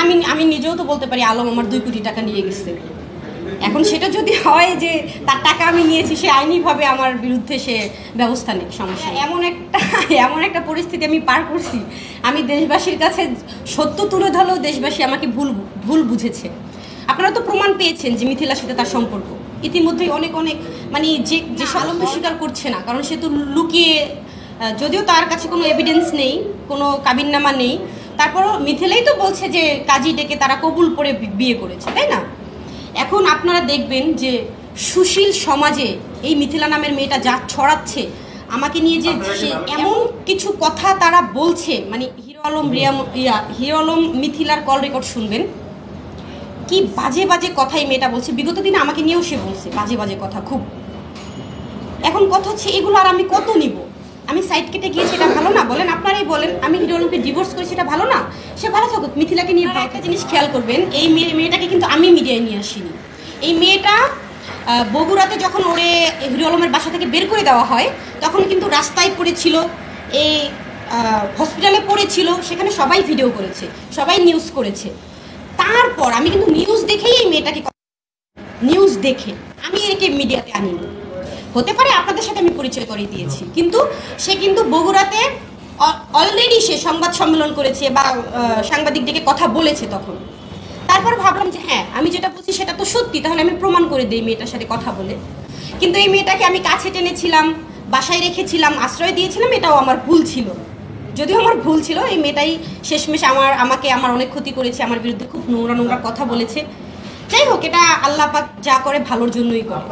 আমি আমি নিজেও তো বলতে পারি আলম আমার 2 কোটি টাকা নিয়ে গেছে। এখন সেটা যদি হয় যে তার টাকা আমি নিয়েছি, সে আইনিভাবে আমার বিরুদ্ধে সে ব্যবস্থা নেই, সমস্যা। এমন একটা পরিস্থিতি আমি পার করছি, আমি দেশবাসীর কাছে সত্য তুলে ধরলেও দেশবাসী আমাকে ভুল বুঝেছে। আপনারা তো প্রমাণ পেয়েছেন যে মিথিলার সাথে তার সম্পর্ক ইতিমধ্যেই অনেক মানে যে আলম তো স্বীকার করছে না, কারণ সে তো লুকিয়ে, যদিও তার কাছে কোনো এভিডেন্স নেই, কোনো কাবিননামা নেই, তারপরও মিথিলাই তো বলছে যে কাজী ডেকে তারা কবুল করে বিয়ে করেছে, তাই না? এখন আপনারা দেখবেন যে সুশীল সমাজে এই মিথিলা নামের মেয়েটা যা ছড়াচ্ছে আমাকে নিয়ে, যে এমন কিছু কথা তারা বলছে, মানে হিরো আলম মিথিলার কল রেকর্ড শুনবেন, কি বাজে বাজে কথাই মেয়েটা বলছে। বিগত দিনে আমাকে নিয়েও সে বলছে বাজে বাজে কথা খুব। এখন কথা হচ্ছে এগুলো আর আমি কত নিব? আমি সাইড কেটে গিয়েছি, এটা ভালো না? বলেন, আপনারাই বলেন। আমি হিরো আলমকে ডিভোর্স করেছি, এটা ভালো না? সে ভালো থাকুক, মিথিলাকে নিয়ে। একটা জিনিস খেয়াল করবেন, এই মেয়েটাকে কিন্তু আমি মিডিয়ায় নিয়ে আসিনি। এই মেয়েটা বগুড়াতে যখন ওরে হিরো আলমের বাসা থেকে বের করে দেওয়া হয়, তখন কিন্তু রাস্তায় পড়েছিল, এই হসপিটালে পড়েছিল, সেখানে সবাই ভিডিও করেছে, সবাই নিউজ করেছে। তারপর আমি কিন্তু নিউজ দেখেই এই মেয়েটাকে, নিউজ দেখে আমি একে মিডিয়াতে আনিনি। হতে পারে আপনাদের সাথে আমি পরিচয় করিয়ে দিয়েছি, কিন্তু সে কিন্তু বগুড়াতে অলরেডি সে সংবাদ সম্মেলন করেছে বা সাংবাদিক ডেকে কথা বলেছে তখন। তারপর ভাবলাম যে হ্যাঁ, আমি যেটা বলছি সেটা তো সত্যি, তাহলে আমি প্রমাণ করে দিই মেয়েটার সাথে কথা বলে। কিন্তু এই মেয়েটাকে আমি কাছে টেনেছিলাম, বাসায় রেখেছিলাম, আশ্রয় দিয়েছিলাম, এটাও আমার ভুল ছিল। যদিও আমার ভুল ছিল, এই মেয়েটাই শেষমেশ আমাকে অনেক ক্ষতি করেছে, আমার বিরুদ্ধে খুব নোংরা কথা বলেছে। যাই হোক, এটা আল্লাহ পাক যা করে ভালোর জন্যই করে।